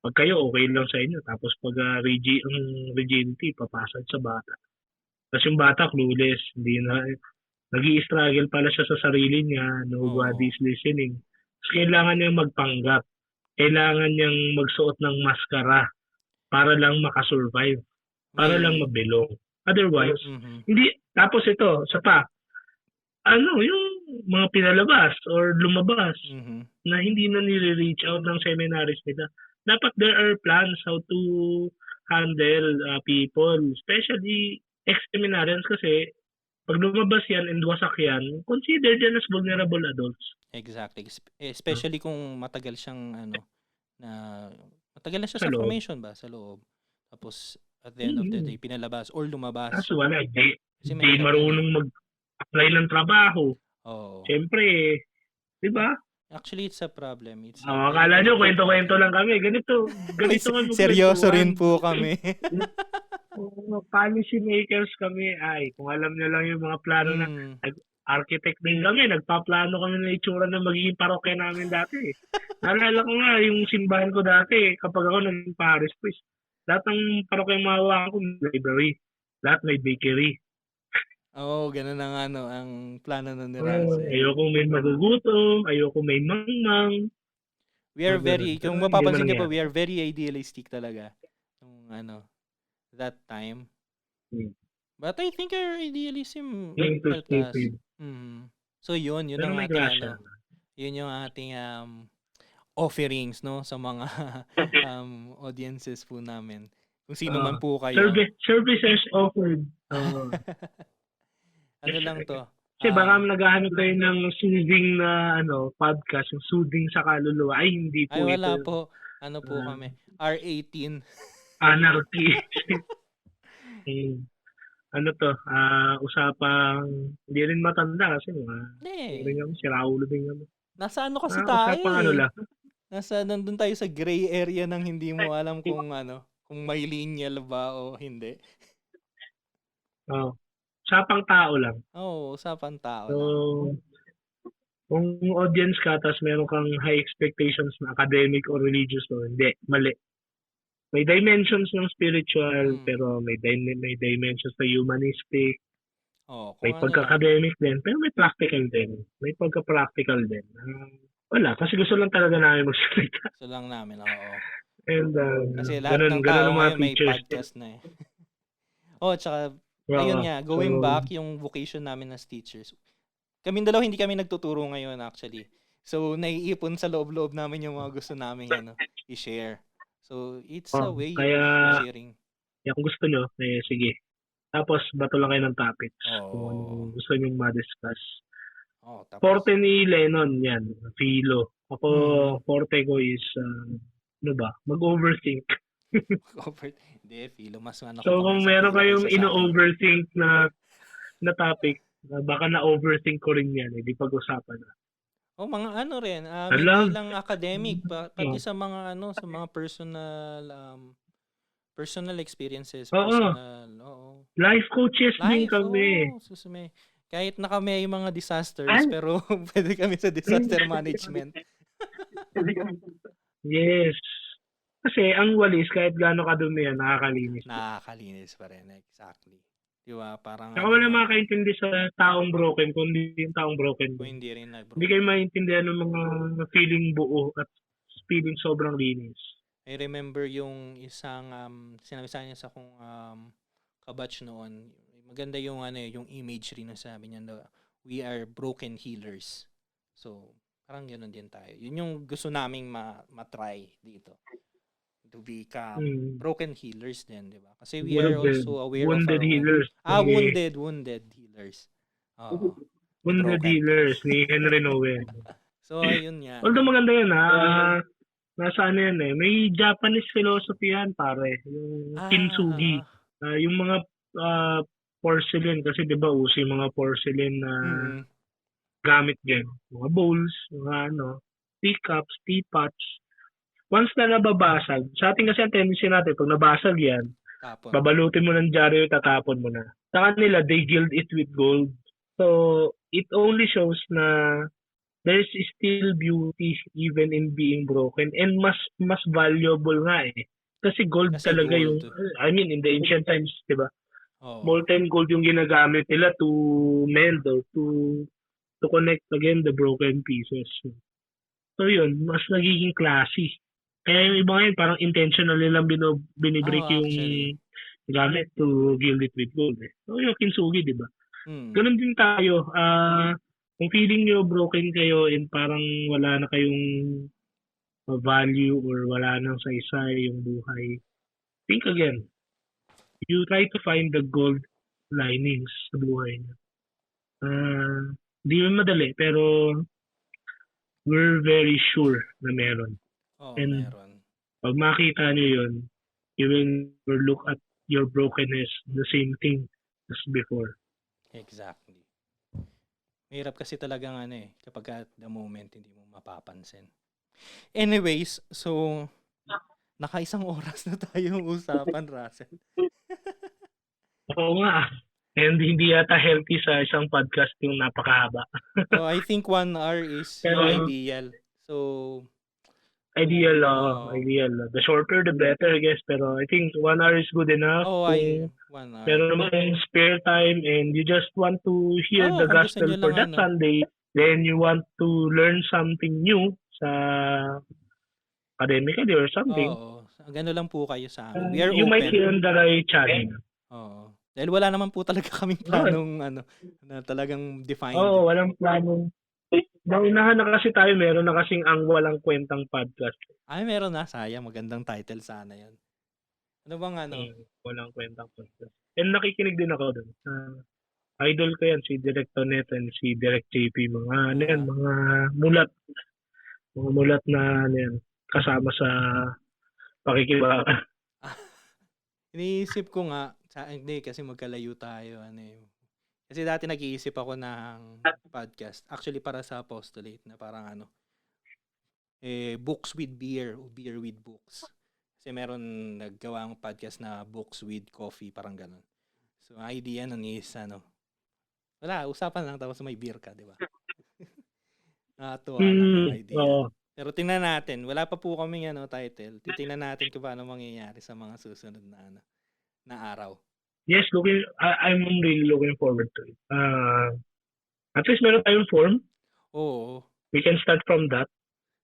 pag kayo okay lang sa inyo, tapos pag ang rigidity, papasag sa bata. Tapos yung bata clueless, hindi na, nag-i-struggle pala siya sa sarili niya, nobody's listening. Tapos kailangan niyang magpanggap. Kailangan niyang magsuot ng maskara para lang makasurvive. Para lang mabelong. Otherwise, hindi. Tapos ito, sa pa, yung mga pinalabas or lumabas na hindi na nire-reach out ng seminaries nila. Dapat there are plans how to handle people, especially ex-seminarians kasi pag lumabas yan and wasak yan, considered yan as vulnerable adults. Exactly. Especially kung matagal siyang matagal na siya sa formation ba sa loob. Tapos at the end of the day pinalabas or lumabas. Kaso wala, hindi marunong mag-apply ng trabaho. Oo. Siyempre, di ba? Actually, it's a problem. Akala nyo, kwento-kwento lang kami. Ganito kami. Seryoso rin po kami. Policy makers kami. Ay, kung alam nyo lang yung mga plano na architect din kami. Nagpaplano kami ng itsura na magiging parokya namin dati. Naalala ko nga, yung simbahan ko dati, kapag ako naging parish priest, lahat ng parokya mahawakan ko, library. Lahat may bakery. Ganun ang plano nun ni Ramsey. Ayoko may magugutom, ayoko may mangmang. We are kung mapapansin niyo po, we are very idealistic talaga. That time. But I think our idealism helped us. So yun ang ating yun yung ating offerings sa mga audiences po namin. Kung sino man po kayo. Services offered. Ano lang to? Kasi baka naghahanap kayo ng soothing na podcast, yung soothing sa kaluluwa. Ay, hindi po. Ay, wala po. Ano po kami? R18. Anarchy. Ano to? Usapang hindi rin matanda kasi si Raulo din naman. Nasa kasi tayo lang. Nasa nandun tayo sa gray area ng hindi mo alam kung kung may lineal ba o hindi. Usapang tao lang. Usapang tao lang. So, kung audience ka tapos meron kang high expectations na academic or religious, hindi, mali. May dimensions ng spiritual, pero may dimensions na humanistic. May pagka-academic din, pero may practical din. May pagka-practical din. Wala, kasi gusto lang talaga namin magsalita. Gusto lang namin, oo. And, kasi lahat ng tao ngayon may podcast na tsaka, ayun nga, going back, yung vocation namin as teachers. Kaming dalawa, hindi kami nagtuturo ngayon actually. So, naiipon sa loob-loob namin yung mga gusto namin i-share. So, it's a way of sharing. Kaya kung gusto nyo, sige. Tapos, bato lang kayo ng topics. Kung gusto nyo ma-discuss. Forte ni Lennon, yan. Philo. Ako, forte ko is, mag-overthink. Hindi, Philo, mas So, kung meron kayong ino-overthink na topic, baka na-overthink ko rin yan. Hindi pag-usapan na. Mga rin. Hindi lang academic, pati sa mga sa mga personal experiences. Life coaches din kami. Kahit na kami yung mga disasters, pero pwede kami sa disaster management. Yes. Kasi ang walis, kahit gaano kadumi yan, nakakalinis. Nakakalinis pa rin, exactly. Diba? Parang saka wala makakaintindi sa taong broken, kundi yung taong broken. Kung hindi rin Hindi kayo maintindihan ng mga feeling buo at feeling sobrang linis. I remember yung isang sinabi sa niya sa kung kabatch noon. Maganda yung yung imagery na sabi niya. we are broken healers. So, parang gano'n din tayo. Yun yung gusto naming ma-try dito. To become broken healers din, di ba? Kasi we are also aware of Wounded our own. healers. Wounded healers. Oo. Wounded broken. healers ni Henry Nowen. So, yun nga. Although maganda yun, nasa ano yan eh. May Japanese philosophy yan, pare. Yung kintsugi. Yung mga porcelain, kasi di ba uso yung mga porcelain na gamit din. Mga bowls, mga teacups, teapots. Once na nababasag, sa ating kasi ang tendency natin, pag nabasag yan, babalutin mo ng dyaryo, tatapon mo na. Sa kanila, they gild it with gold. So, it only shows na there's still beauty even in being broken, and mas valuable nga eh. Kasi gold talaga yung, I mean, in the ancient times, di ba? Molten gold yung ginagamit nila to meld or to connect again the broken pieces. So yun, mas nagiging classy. Kaya yung iba ngayon, parang intentional nilang binibreak yung gamit to gild it with gold. Eh. So yung kintsugi, di ba? Ganun din tayo. Kung feeling nyo broken kayo and parang wala na kayong value or wala nang saysay yung buhay, think again. You try to find the gold linings sa buhay nyo. Di man madali, pero we're very sure na meron. And meron. Pag makita nyo yun, you will look at your brokenness the same thing as before. Exactly. Mahirap kasi talagang kapag at the moment hindi mo mapapansin. Anyways, so naka-1 oras na tayong usapan, Russell. Oo nga. And hindi yata healthy sa isang podcast yung napakahaba. So I think 1 hour is ideal. So ideal. The shorter the better, I guess. Pero I think 1 hour is good enough. 1 hour. Pero naman spare time and you just want to hear the gospel for that Sunday, then you want to learn something new sa academically or something. Gano'n lang po kayo sa amin. We are you open. might hear on the right channel. Dahil wala naman po talaga kaming planong na talagang defined. Walang planong. Naunahan na kasi tayo, meron na kasing ang walang kwentang podcast. Meron na. Sayang, magandang title sana yun. Ano bang walang kwentang podcast. And nakikinig din ako doon. Idol ko yan, si Direk Tonet and si Direk JP. Mga mulat. Mga mulat na kasama sa pakikibaka. Iniisip ko nga, hindi kasi magkalayo tayo. Kasi dati nag-iisip ako ng podcast. Actually, para sa apostolate na parang books with beer o beer with books. Kasi meron naggawa ang podcast na books with coffee, parang ganun. So, ang idea nun is, wala, usapan lang tapos may beer ka, di ba? Nakatuwa lang ang idea. Pero tingnan natin, wala pa po kaming title. Titingnan natin kung paano mangyayari sa mga susunod na araw. Yes, I'm really looking forward to it. At least meron tayong form. Oo. We can start from that.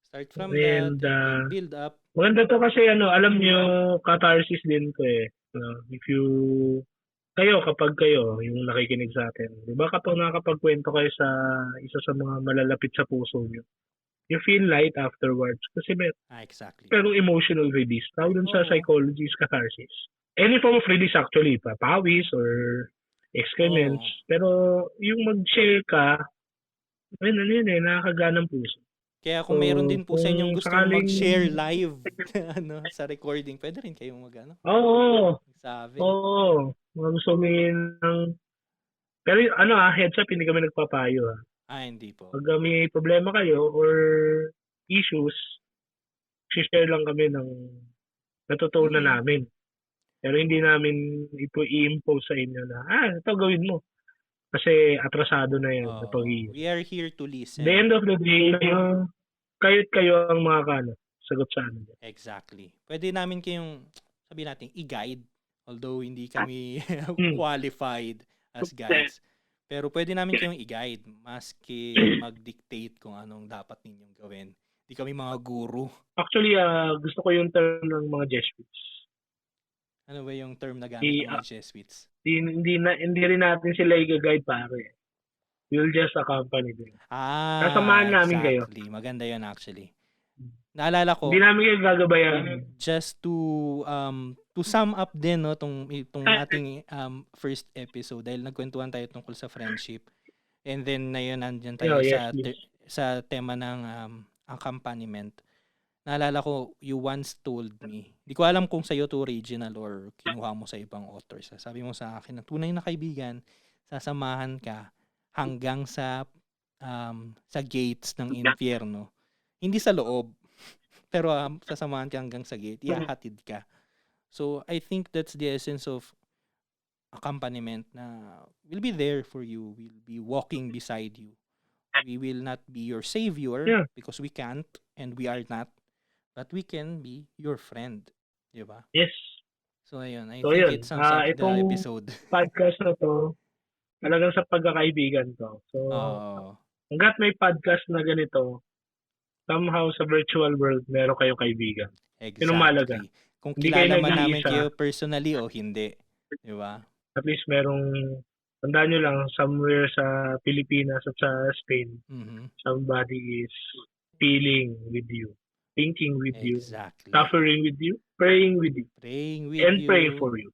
Start from that and build up. Maganda to kasi alam nyo, catharsis din to eh. If you, kapag kayo, yung nakikinig sa atin, di ba kapag nakakapagkwento kayo sa isa sa mga malalapit sa puso nyo, you feel light afterwards. Kasi exactly. Pero emotional release. Tawag dun sa psychology is catharsis. Any form of release actually, pawis or excrements. Pero yung mag-share ka, nakakaganang puso. Kaya kung mayroon din po sa inyong gusto mag-share live sa recording, pwede rin kayong sabi. Mga gusto ng... Pero heads up, hindi kami nagpapayo. Hindi po. Pag may problema kayo or issues, share lang kami ng natutunan namin. Pero hindi namin i-impose sa inyo na, ito gawin mo. Kasi atrasado na yan. We are here to listen. The end of the day, kayo ang mga sagot sa amin. Exactly. Pwede namin kayong, sabi natin, i-guide. Although hindi kami qualified as guides. Pero pwede namin kayong i-guide. Maski mag-dictate kung anong dapat ninyong gawin. Hindi kami mga guru. Actually, gusto ko yung term ng mga Jesuits. Ano ba yung term na gamit ng mga Jesuits? Hindi rin natin sila i-guide pare. We'll just accompany them. Sasamahan namin kayo. Exactly. Maganda yun actually. Naalala ko, Hindi namin kayo gagabayan. just to sum up din no itong ating first episode dahil nagkwentuhan tayo tungkol sa friendship. And then nandiyan tayo sa tema ng accompaniment. Naalala ko, you once told me, di ko alam kung sa'yo to original or kinuha mo sa ibang authors. Sabi mo sa akin, na tunay na kaibigan, sasamahan ka hanggang sa gates ng impyerno. Hindi sa loob, pero sasamahan ka hanggang sa gate, ihahatid ka. So, I think that's the essence of accompaniment na we'll be there for you. We'll be walking beside you. We will not be your savior because we can't and we are not. But we can be your friend. Di ba? Yes. So, ayun. I think it sums up the episode. Podcast na to, talagang sa pagkakaibigan to. So, hanggat may podcast na ganito, somehow sa virtual world, meron kayong kaibigan. Exactly. Pinumalaga. Kung kilala man namin kayo personally o hindi. Di ba? At least tandaan nyo lang, somewhere sa Pilipinas at sa Spain, somebody is feeling with you, thinking with you, suffering with you, praying with you, and praying for you.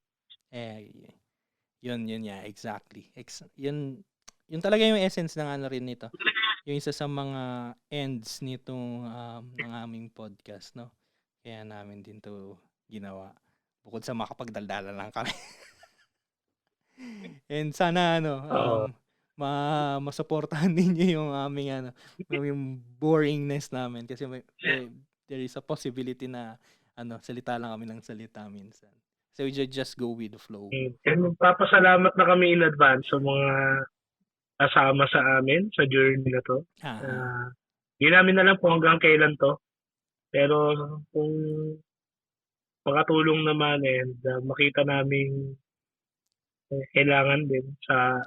Yun exactly. Yun talaga yung essence ng rin nito. Yung isa sa mga ends nitong ng aming podcast, no? Kaya namin din to ginawa. Bukod sa makapagdaldala lang kami. And sana masuportahan ninyo yung aming yung boringness namin kasi there is a possibility na salita lang kami ng salita minsan. So we just go with the flow. And magpapasalamat na kami in advance sa mga kasama sa amin sa journey na to. Hindi namin alam kung hanggang kailan to. Pero kung makatulong naman and makita namin kailangan din sa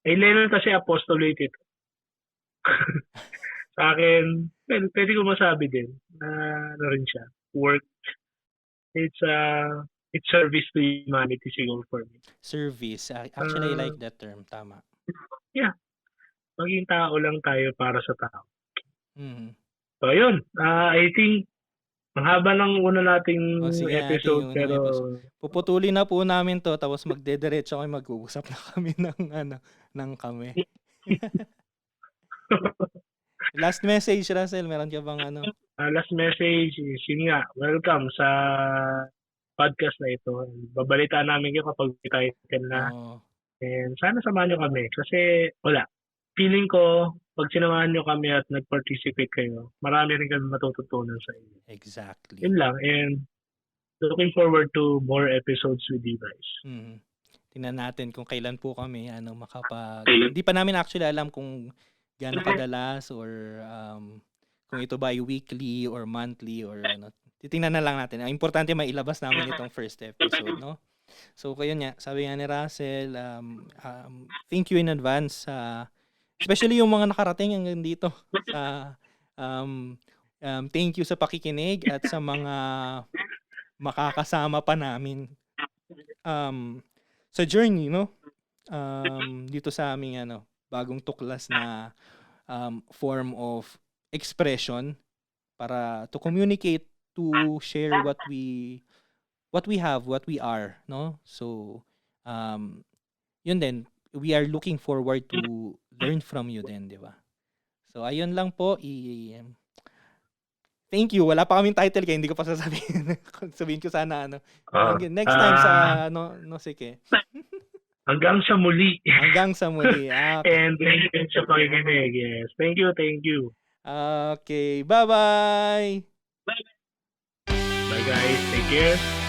Lennon kasi apostolate ito. Sa akin, pwede ko masabi din na rin siya. Work. It's service to humanity siguro for me. Service. Actually, I like that term. Tama. Yeah. Maging tao lang tayo para sa tao. So, yun. I think ang haba ng una nating episode pero puputulin na po namin to tapos magdediretso kami mag-uusap na kami ng kami. Last message, Russell, meron ka bang last message is yun nga, welcome sa podcast na ito. Babalitaan namin kayo kapag title na. And sana samahan nyo kami kasi wala. Feeling ko, pag sinamahan nyo kami at nag-participate kayo, marami rin kami matututunan sa inyo. Exactly. Yun lang. And looking forward to more episodes with you guys. Tingnan natin kung kailan po kami Hindi pa namin actually alam kung gaano kadalas or kung ito ba ay weekly or monthly or Titingnan na lang natin. Ang importante mailabas namin itong first episode, no? So, kayo nga, sabi nga ni Russell, thank you in advance especially yung mga nakarating hanggang dito. Thank you sa pakikinig at sa mga makakasama pa namin sa journey, no? Dito sa aming bagong tuklas na form of expression para to communicate, to share what we have, what we are, no? So, yun din, we are looking forward to learn from you din, di ba? So, ayun lang po. Thank you. Wala pa kaming title kaya hindi ko pa sasabihin. Sabihin ko sana, next time sa, sige. Hanggang sa muli. Hanggang sa muli. And thank you sa pakikinig. Yes. Thank you. Okay. Bye-bye. Bye guys. Take care.